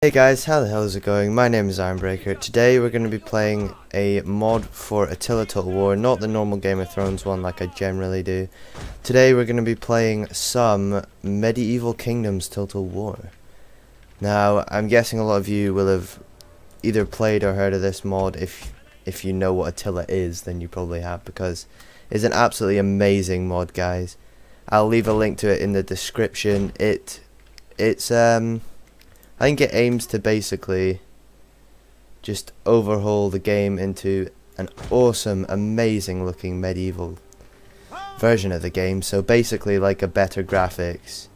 Hey guys, how the hell is it going? My name is Ironbreaker. Today we're going to be playing a mod for Attila Total War, not the normal Game of Thrones one like I generally do. Today we're going to be playing some Medieval Kingdoms Total War. Now, I'm guessing a lot of you will have either played or heard of this mod. If you know what Attila is, then you probably have, because it's an absolutely amazing mod, guys. I'll leave a link to it in the description. I think it aims to basically just overhaul the game into an awesome, amazing looking medieval version of the game. So basically like a better graphics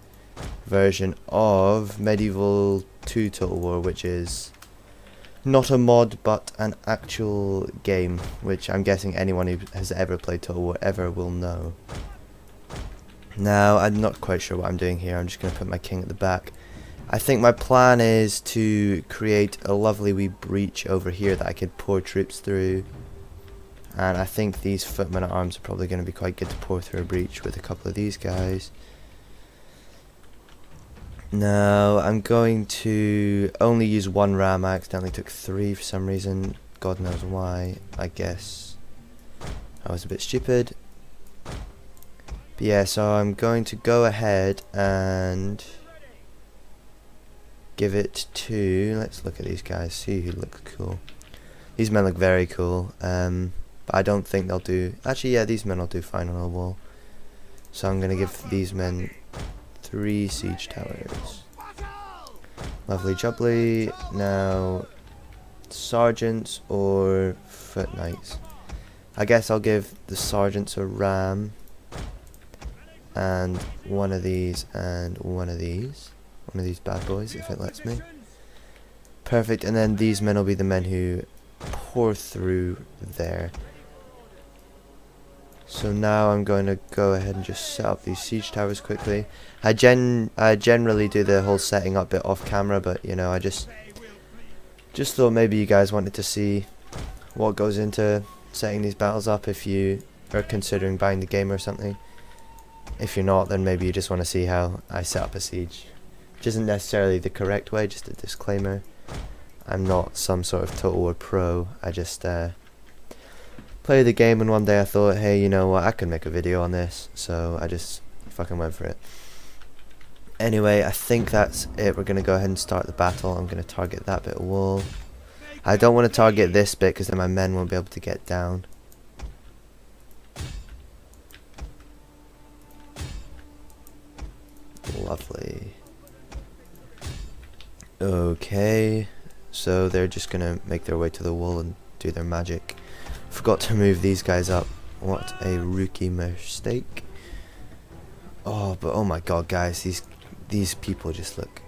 version of Medieval 2 Total War, which is not a mod but an actual game, which I'm guessing anyone who has ever played Total War ever will know. Now, I'm not quite sure what I'm doing here. I'm just going to put my king at the back. I think my plan is to create a lovely wee breach over here that I could pour troops through, and I think these footmen at arms are probably going to be quite good to pour through a breach with a couple of these guys. Now I'm going to only use one ram. I accidentally took three for some reason, God knows why. I guess I was a bit stupid, but yeah, so I'm going to go ahead and give it to, let's look at these guys, see who looks cool. These men look very cool, but I don't think they'll do, actually yeah, these men will do fine on a wall. So I'm going to give these men 3 siege towers. Lovely jubbly. Now, sergeants or foot knights. I guess I'll give the sergeants a ram, and one of these and one of these. One of these bad boys, if it lets me. Perfect, and then these men will be the men who pour through there. So now I'm going to go ahead and just set up these siege towers quickly. I generally do the whole setting up bit off camera, but you know, I just thought maybe you guys wanted to see what goes into setting these battles up if you are considering buying the game or something. If you're not, then maybe you just want to see how I set up a siege. Which isn't necessarily the correct way, just a disclaimer. I'm not some sort of Total War pro. I just play the game, and one day I thought, hey, you know what, I could make a video on this, so I just fucking went for it. Anyway, I think that's it. We're going to go ahead and start the battle. I'm going to target that bit of wall. I don't want to target this bit because then my men won't be able to get down. Lovely. Okay, so they're just gonna make their way to the wall and do their magic. Forgot to move these guys up. What a rookie mistake. Oh, but oh my god, guys, these people just look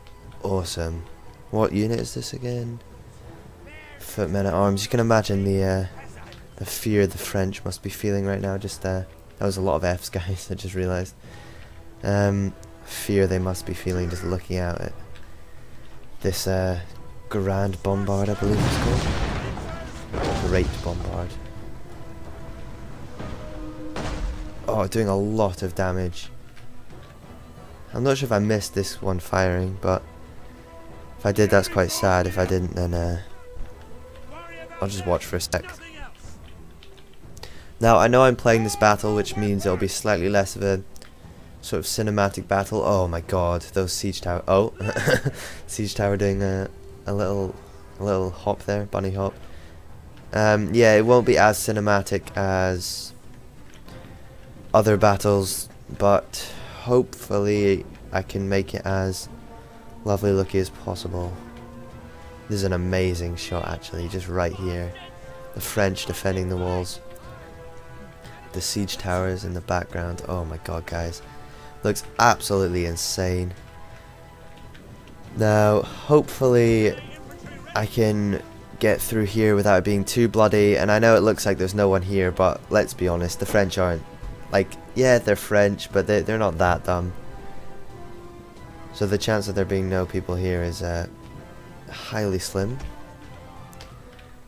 awesome. What unit is this again? Footmen at arms. You can imagine the fear the French must be feeling right now. Just that was a lot of F's, guys. I just realised. Fear they must be feeling just looking out at this Grand Bombard, I believe it's called. Great Bombard. Oh, doing a lot of damage. I'm not sure if I missed this one firing, but if I did, that's quite sad. If I didn't, then I'll just watch for a sec. Now, I know I'm playing this battle, which means it'll be slightly less of a sort of cinematic battle. Oh my god, those siege tower. Oh, siege tower doing a little hop there, bunny hop. Yeah, it won't be as cinematic as other battles, but hopefully I can make it as lovely looking as possible. This is an amazing shot, actually, just right here. The French defending the walls. The siege towers in the background. Oh my god, guys. Looks absolutely insane. Now, hopefully I can get through here without it being too bloody. And I know it looks like there's no one here, but let's be honest, the French aren't, like, yeah, they're French, but they're not that dumb. So the chance of there being no people here is highly slim.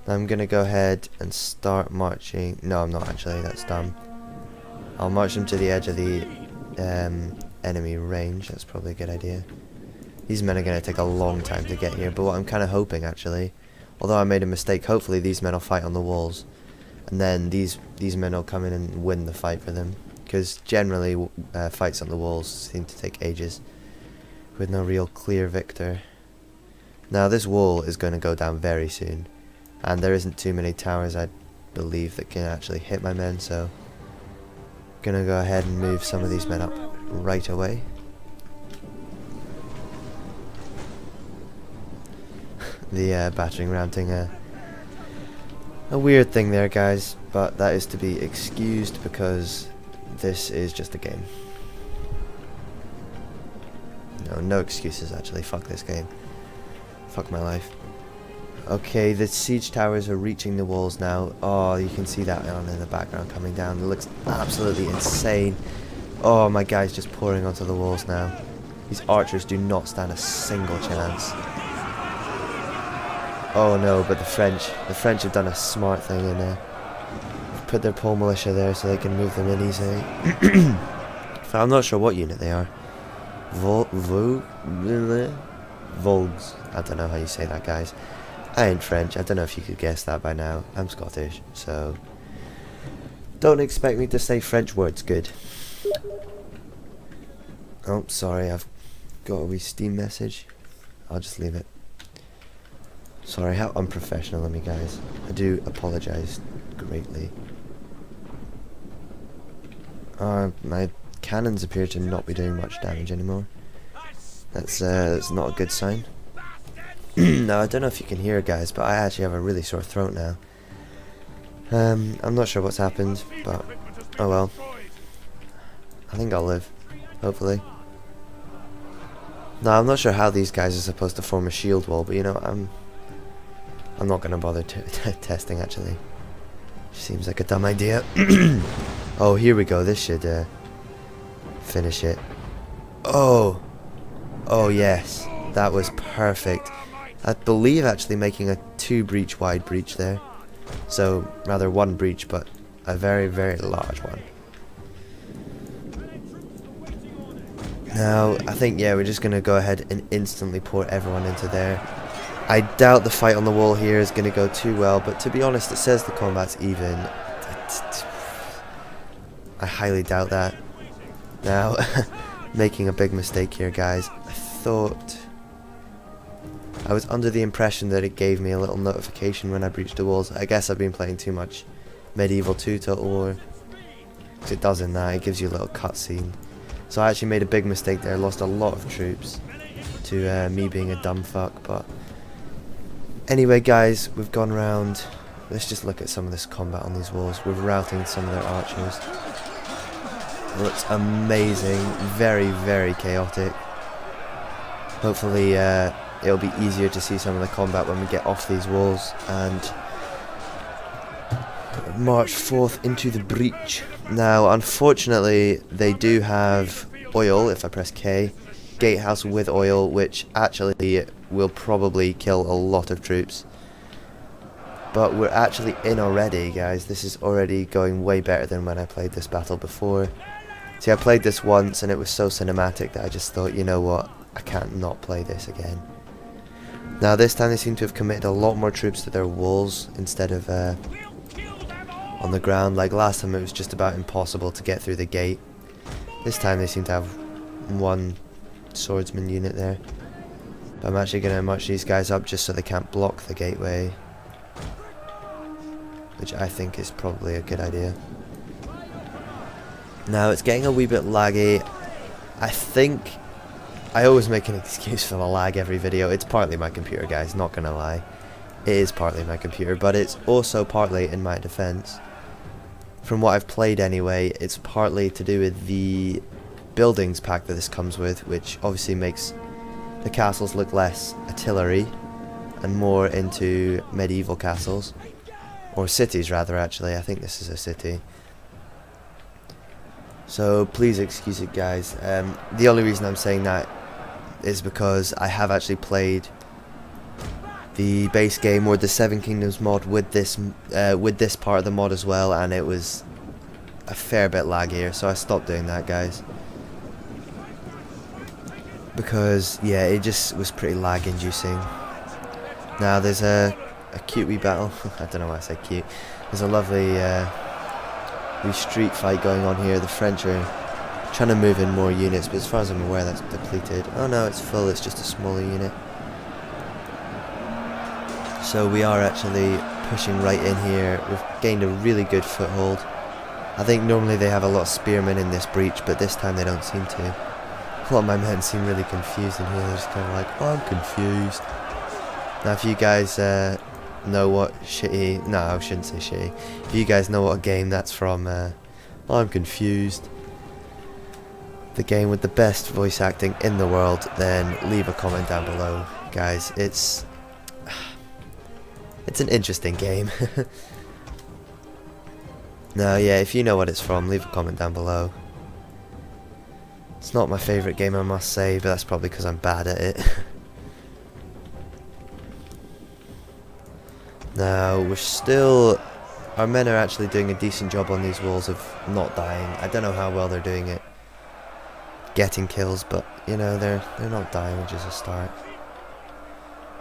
I'm gonna go ahead and start marching. No, I'm not actually, that's dumb. I'll march them to the edge of the enemy range. That's probably a good idea. These men are going to take a long time to get here, but what I'm kind of hoping, actually, although I made a mistake, hopefully these men will fight on the walls, and then these men will come in and win the fight for them, because generally fights on the walls seem to take ages, with no real clear victor. Now this wall is going to go down very soon, and there isn't too many towers, I believe, that can actually hit my men, so I'm going to go ahead and move some of these men up right away. The battering ram thing, a weird thing there, guys, but that is to be excused because this is just a game. No excuses, actually. Fuck this game. Fuck my life. Okay, the siege towers are reaching the walls now. Oh, you can see that on in the background coming down. It looks absolutely insane. Oh, my guy's just pouring onto the walls now. These archers do not stand a single chance. Oh no, but the French have done a smart thing and put their pole militia there so they can move them in easily. I'm not sure what unit they are. Volgs? I don't know how you say that, guys. I ain't French. I don't know if you could guess that by now. I'm Scottish, so don't expect me to say French words good. Oh, sorry, I've got a wee Steam message. I'll just leave it. Sorry, how unprofessional of me, guys. I do apologise greatly. My cannons appear to not be doing much damage anymore. That's not a good sign. Now, I don't know if you can hear, guys, but I actually have a really sore throat now. I'm not sure what's happened, but oh well. I think I'll live, hopefully. Now, I'm not sure how these guys are supposed to form a shield wall, but you know, I'm not going to bother testing, actually. Seems like a dumb idea. Oh, here we go. This should finish it. Oh. Oh, yes. That was perfect. I believe actually making a 2 breach wide breach there. So, rather 1 breach, but a very, very large one. Now, I think, yeah, we're just going to go ahead and instantly pour everyone into there. I doubt the fight on the wall here is going to go too well, but to be honest, it says the combat's even. I highly doubt that. Now, making a big mistake here, guys. I was under the impression that it gave me a little notification when I breached the walls. I guess I've been playing too much Medieval 2 Total War. Because it does in that, it gives you a little cutscene. So I actually made a big mistake there, lost a lot of troops to me being a dumb fuck, but anyway, guys, we've gone round. Let's just look at some of this combat on these walls. We're routing some of their archers. It looks amazing. Very, very chaotic. Hopefully, it'll be easier to see some of the combat when we get off these walls and march forth into the breach. Now, unfortunately, they do have oil, if I press K. Gatehouse with oil, which actually will probably kill a lot of troops. But we're actually in already, guys. This is already going way better than when I played this battle before. See, I played this once and it was so cinematic that I just thought, you know what, I can't not play this again. Now this time they seem to have committed a lot more troops to their walls instead of on the ground. Like last time it was just about impossible to get through the gate. This time they seem to have 1 swordsman unit there. But I'm actually going to march these guys up just so they can't block the gateway, which I think is probably a good idea. Now it's getting a wee bit laggy. I think I always make an excuse for the lag every video. It's partly my computer, guys, not gonna lie. It is partly my computer, but it's also partly in my defense. From what I've played anyway, it's partly to do with the buildings pack that this comes with, which obviously makes the castles look less artillery and more into medieval castles. Or cities, rather, actually. I think this is a city. So please excuse it, guys. The only reason I'm saying that is because I have actually played the base game or the Seven Kingdoms mod with this part of the mod as well, and it was a fair bit laggier, so I stopped doing that, guys. because yeah, it just was pretty lag inducing. Now there's a cute wee battle. I don't know why I say cute. There's a lovely wee street fight going on here. The French are trying to move in more units, but as far as I'm aware that's depleted. Oh no, it's full, it's just a smaller unit. So we are actually pushing right in here. We've gained a really good foothold. I think normally they have a lot of spearmen in this breach, but this time they don't seem to. A lot of my men seem really confused in here. They're just kind of like, oh, I'm confused. Now if you guys know what shitty... No, I shouldn't say shitty. If you guys know what game that's from, I'm confused. The game with the best voice acting in the world, then leave a comment down below. Guys, it's an interesting game. Now, yeah, if you know what it's from, leave a comment down below. It's not my favourite game, I must say, but that's probably because I'm bad at it. Now, we're still... Our men are actually doing a decent job on these walls of not dying. I don't know how well they're doing it, getting kills, but, you know, they're not dying, which is a start.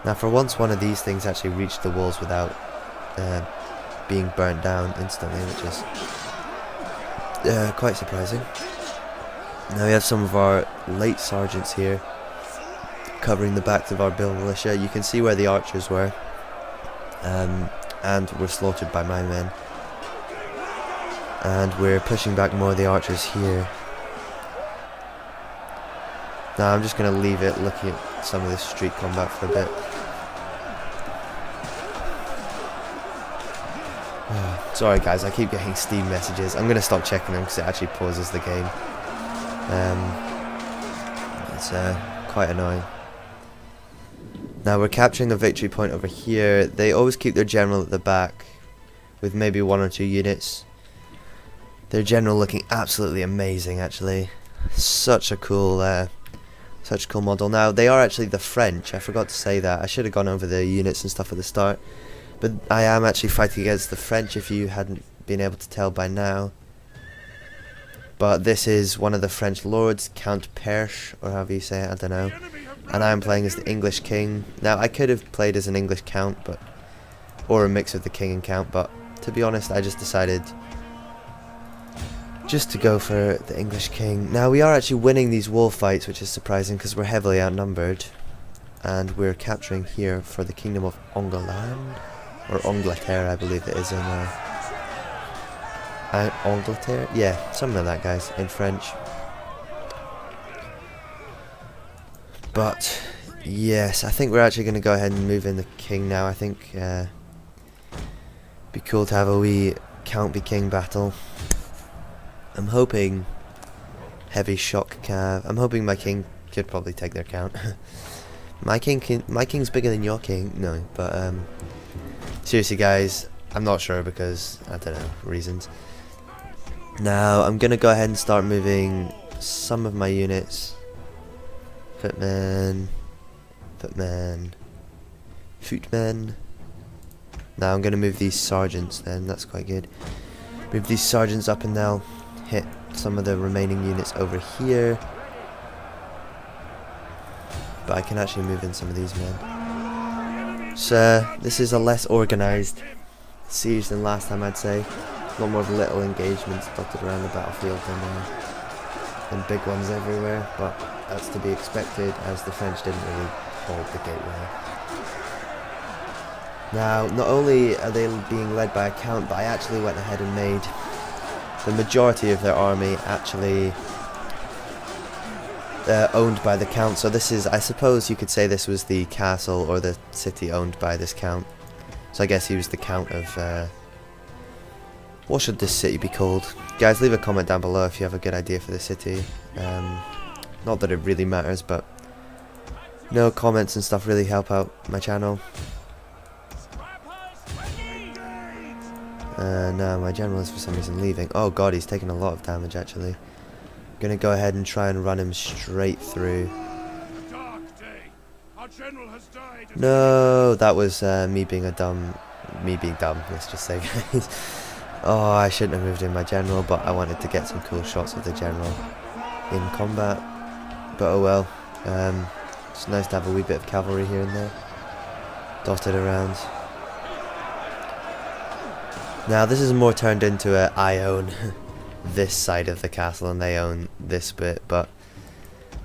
Now, for once, one of these things actually reached the walls without being burnt down instantly, which is quite surprising. Now we have some of our late sergeants here covering the backs of our Bill militia. You can see where the archers were, and were slaughtered by my men. And we're pushing back more of the archers here. Now I'm just going to leave it looking at some of this street combat for a bit. Sorry guys, I keep getting Steam messages. I'm going to stop checking them because it actually pauses the game. It's quite annoying. Now we're capturing a victory point over here. They always keep their general at the back with maybe 1 or 2 units. Their general looking absolutely amazing actually. Such a cool model. Now they are actually the French. I forgot to say that. I should have gone over the units and stuff at the start. But I am actually fighting against the French if you hadn't been able to tell by now. But this is one of the French lords, Count Perche, or however you say it, I don't know. And I am playing as the English king. Now I could have played as an English count, or a mix of the king and count, but to be honest I just decided just to go for the English king. Now we are actually winning these wall fights, which is surprising because we're heavily outnumbered. And we're capturing here for the kingdom of Angoland. Or Angleterre, I believe it is in Angleterre? Yeah, something like that, guys, in French. But, yes, I think we're actually going to go ahead and move in the king now. I think be cool to have a wee count be king battle. I'm hoping heavy shock cav. I'm hoping my king could probably take their count. my king's bigger than your king. No, but seriously guys, I'm not sure because, I don't know, reasons. Now, I'm going to go ahead and start moving some of my units. Footmen. Now I'm going to move these sergeants then, that's quite good. Move these sergeants up and they'll hit some of the remaining units over here. But I can actually move in some of these men. So this is a less organised siege than last time, I'd say. A lot more of little engagements dotted around the battlefield than big ones everywhere, but that's to be expected as the French didn't really hold the gateway. Now, not only are they being led by a count, but I actually went ahead and made the majority of their army actually owned by the count. So this is, I suppose you could say this was the castle or the city owned by this count. So I guess he was the count of, what should this city be called? Guys, leave a comment down below if you have a good idea for the city. Not that it really matters, but no, comments and stuff really help out my channel. No, my general is for some reason leaving. Oh god, he's taking a lot of damage actually. I'm gonna go ahead and try and run him straight through. No, that was me being dumb, let's just say, guys. Oh, I shouldn't have moved in my general, but I wanted to get some cool shots of the general in combat. But oh well, It's nice to have a wee bit of cavalry here and there, dotted around. Now this is more turned into a I own this side of the castle and they own this bit, but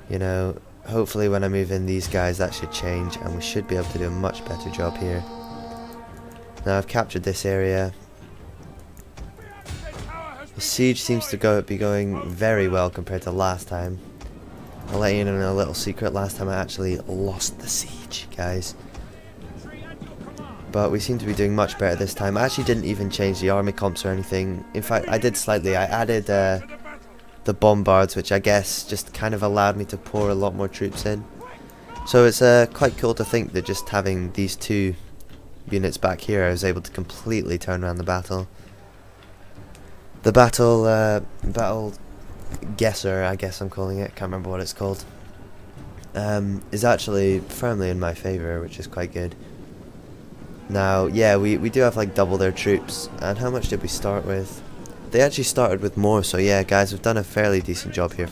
you know, hopefully when I move in these guys that should change and we should be able to do a much better job here. Now I've captured this area. The siege seems to be going very well compared to last time. I'll let you in on a little secret. Last time I actually lost the siege, guys. But we seem to be doing much better this time. I actually didn't even change the army comps or anything. In fact, I did slightly. I added the bombards, which I guess just kind of allowed me to pour a lot more troops in. So it's quite cool to think that just having these two units back here, I was able to completely turn around the battle. The battle guesser, I guess I'm calling it, can't remember what it's called, is actually firmly in my favour, which is quite good. Now, yeah, we do have like double their troops, and how much did we start with? They actually started with more, so yeah, guys, we've done a fairly decent job here,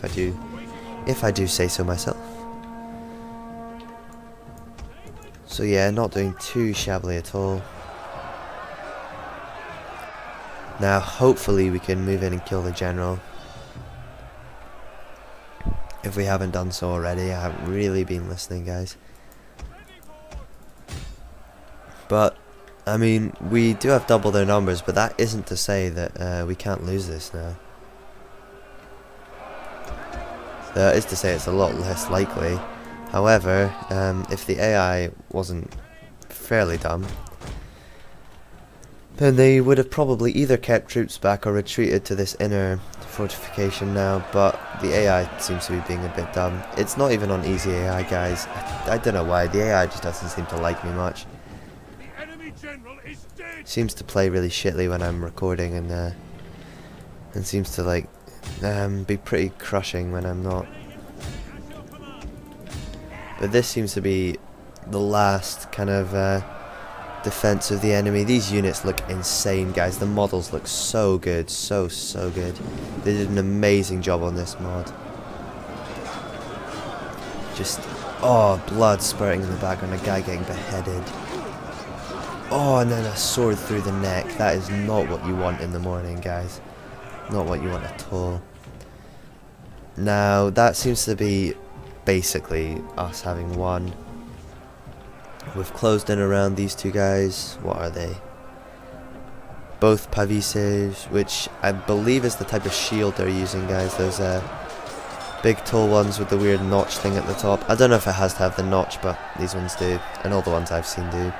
if I do say so myself. So yeah, not doing too shabbily at all. Now, hopefully we can move in and kill the general. If we haven't done so already, I haven't really been listening, guys. But, I mean, we do have double their numbers, but that isn't to say that we can't lose this now. That is to say it's a lot less likely. However, if the AI wasn't fairly dumb, then they would have probably either kept troops back or retreated to this inner fortification now, but the AI seems to be being a bit dumb. It's not even on easy AI, guys. I don't know why, the AI just doesn't seem to like me much. Seems to play really shittly when I'm recording, and seems to like be pretty crushing when I'm not. But this seems to be the last kind of defense of the enemy. These units look insane, guys. The models look so good, so good. They did an amazing job on this mod. Just, oh, blood spurting in the background, a guy getting beheaded. Oh, and then a sword through the neck. That is not what you want in the morning, guys. Not what you want at all. Now, that seems to be basically us having won. We've closed in around these two guys. What are they? Both pavises, which I believe is the type of shield they're using, guys. Those big tall ones with the weird notch thing at the top. I don't know if it has to have the notch, but these ones do, and all the ones I've seen do.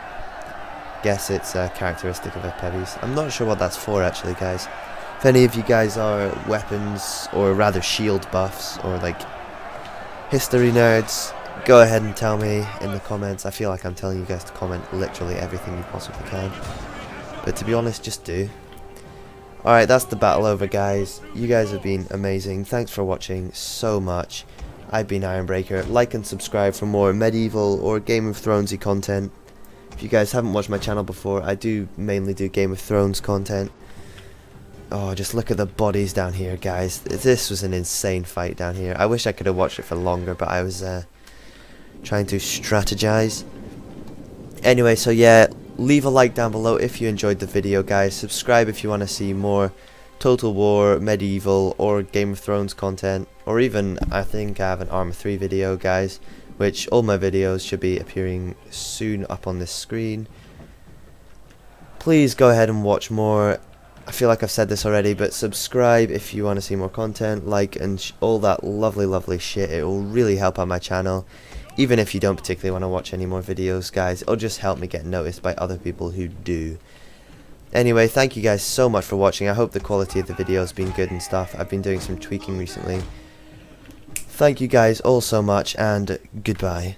Guess it's a characteristic of a pavis. I'm not sure what that's for, actually, guys. If any of you guys are weapons, or rather shield buffs, or like history nerds, go ahead and tell me in the comments. I feel like I'm telling you guys to comment literally everything you possibly can, but to be honest, just do. Alright, that's the battle over, guys. You guys have been amazing. Thanks for watching so much. I've been Ironbreaker. Like and subscribe for more medieval or Game of Thronesy content. If you guys haven't watched my channel before, I do mainly do Game of Thrones content. Oh, just look at the bodies down here, guys. This was an insane fight down here. I wish I could have watched it for longer, but I was trying to strategize. Anyway, so yeah, leave a like down below if you enjoyed the video, guys. Subscribe if you want to see more Total War, medieval, or Game of Thrones content. Or even, I think I have an Arma 3 video, guys, which all my videos should be appearing soon up on this screen. Please go ahead and watch more. I feel like I've said this already, but subscribe if you want to see more content, like, and all that lovely shit. It will really help out my channel. Even if you don't particularly want to watch any more videos, guys, it'll just help me get noticed by other people who do. Anyway, thank you guys so much for watching. I hope the quality of the video has been good and stuff. I've been doing some tweaking recently. Thank you guys all so much, and goodbye.